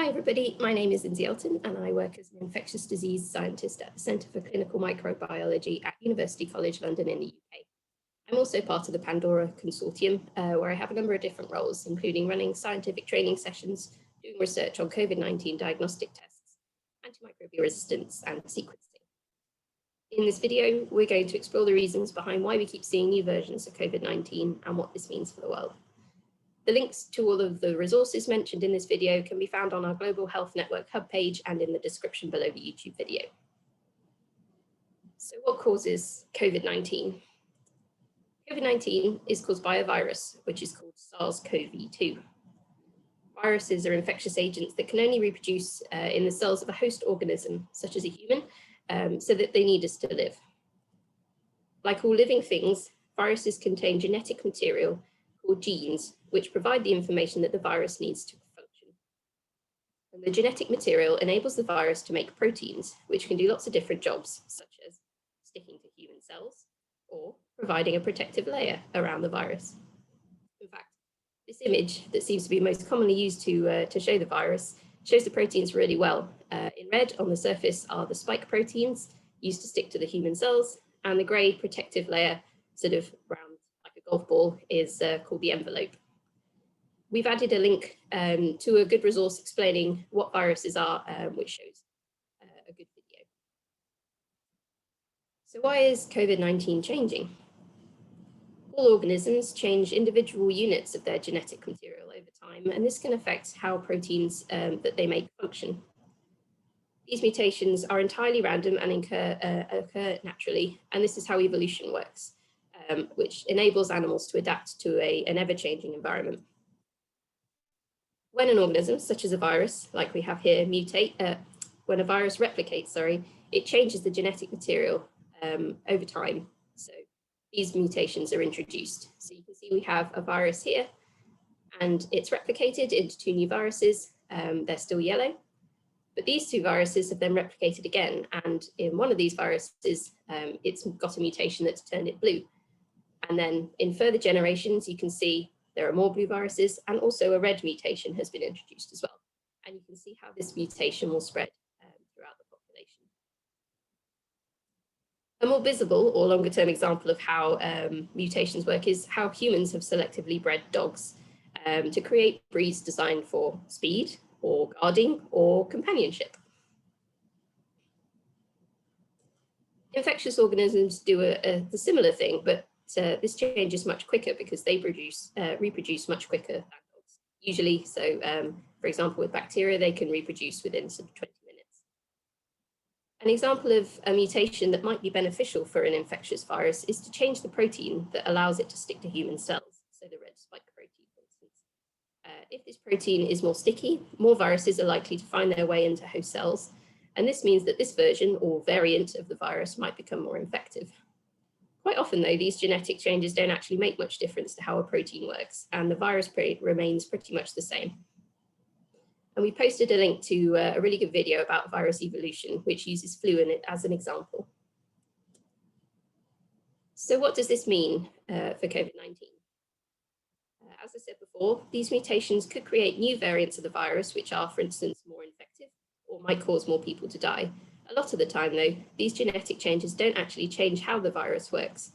Hi everybody, my name is Lindsay Elton and I work as an infectious disease scientist at the Centre for Clinical Microbiology at University College London in the UK. I'm also part of the PANDORA consortium where I have a number of different roles, including running scientific training sessions, doing research on COVID-19 diagnostic tests, antimicrobial resistance and sequencing. In this video, we're going to explore the reasons behind why we keep seeing new versions of COVID-19 and what this means for the world. The links to all of the resources mentioned in this video can be found on our Global Health Network hub page and in the description below the YouTube video. So what causes COVID-19? COVID-19 is caused by a virus, which is called SARS-CoV-2. Viruses are infectious agents that can only reproduce in the cells of a host organism, such as a human, so that they need us to live. Like all living things, viruses contain genetic material called genes, which provide the information that the virus needs to function. And the genetic material enables the virus to make proteins, which can do lots of different jobs, such as sticking to human cells or providing a protective layer around the virus. In fact, this image that seems to be most commonly used to show the virus shows the proteins really well. In red on the surface are the spike proteins used to stick to the human cells, and the grey protective layer, sort of round like a golf ball, is called the envelope. We've added a link to a good resource explaining what viruses are, which shows a good video. So why is COVID-19 changing? All organisms change individual units of their genetic material over time, and this can affect how proteins that they make function. These mutations are entirely random and occur naturally, and this is how evolution works, which enables animals to adapt to an ever-changing environment. When an organism, such as a virus, like we have here, when a virus replicates, it changes the genetic material over time. So these mutations are introduced. So you can see we have a virus here, and it's replicated into two new viruses. They're still yellow, but these two viruses have then replicated again. And in one of these viruses, it's got a mutation that's turned it blue. And then in further generations, you can see there are more blue viruses, and also a red mutation has been introduced as well. And you can see how this mutation will spread throughout the population. A more visible or longer term example of how mutations work is how humans have selectively bred dogs to create breeds designed for speed or guarding or companionship. Infectious organisms do the similar thing, but this change is much quicker because they reproduce much quicker than dogs. Usually, so for example, with bacteria, they can reproduce within sort of 20 minutes. An example of a mutation that might be beneficial for an infectious virus is to change the protein that allows it to stick to human cells, so the red spike protein, for instance. If this protein is more sticky, more viruses are likely to find their way into host cells, and this means that this version or variant of the virus might become more infective. Quite often, though, these genetic changes don't actually make much difference to how a protein works, and the virus remains pretty much the same. And we posted a link to a really good video about virus evolution, which uses flu in it as an example. So what does this mean for COVID-19? As I said before, these mutations could create new variants of the virus, which are, for instance, more infective or might cause more people to die. A lot of the time, though, these genetic changes don't actually change how the virus works.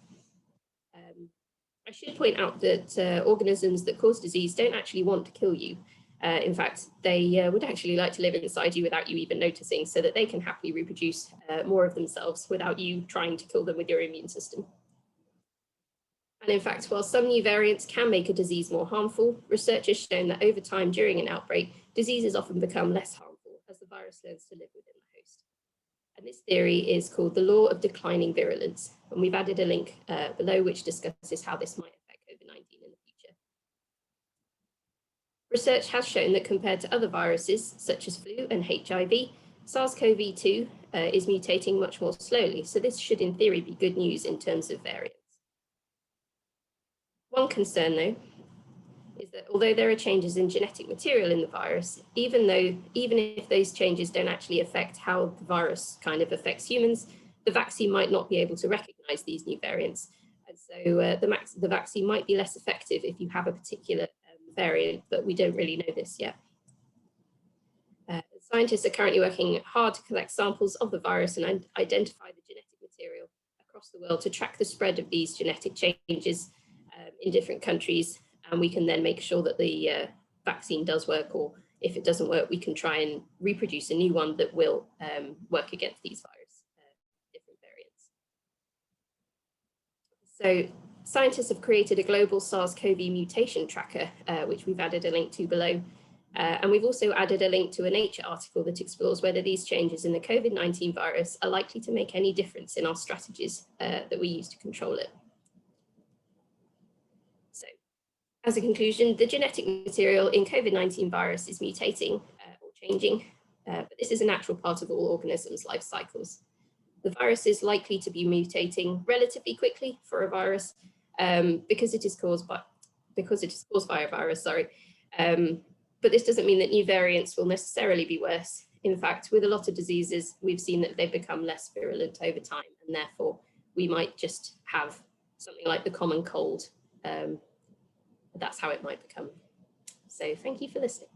I should point out that organisms that cause disease don't actually want to kill you. In fact, they would actually like to live inside you without you even noticing, so that they can happily reproduce more of themselves without you trying to kill them with your immune system. And in fact, while some new variants can make a disease more harmful, research has shown that over time during an outbreak, diseases often become less harmful as the virus learns to live within the host. And this theory is called the law of declining virulence. And we've added a link below which discusses how this might affect COVID-19 in the future. Research has shown that compared to other viruses, such as flu and HIV, SARS-CoV-2 is mutating much more slowly. So this should, in theory, be good news in terms of variants. One concern, though, is that although there are changes in genetic material in the virus, even if those changes don't actually affect how the virus kind of affects humans, the vaccine might not be able to recognize these new variants. And so the vaccine might be less effective if you have a particular variant, but we don't really know this yet. Scientists are currently working hard to collect samples of the virus and identify the genetic material across the world to track the spread of these genetic changes in different countries. And we can then make sure that the vaccine does work, or if it doesn't work, we can try and reproduce a new one that will work against these different variants. So scientists have created a global SARS-CoV mutation tracker, which we've added a link to below. And we've also added a link to a Nature article that explores whether these changes in the COVID-19 virus are likely to make any difference in our strategies that we use to control it. So, as a conclusion, the genetic material in COVID-19 virus is mutating or changing, but this is a natural part of all organisms' life cycles. The virus is likely to be mutating relatively quickly for a virus because it is caused by a virus, but this doesn't mean that new variants will necessarily be worse. In fact, with a lot of diseases, we've seen that they've become less virulent over time, and therefore we might just have something like the common cold. That's how it might become. So thank you for listening.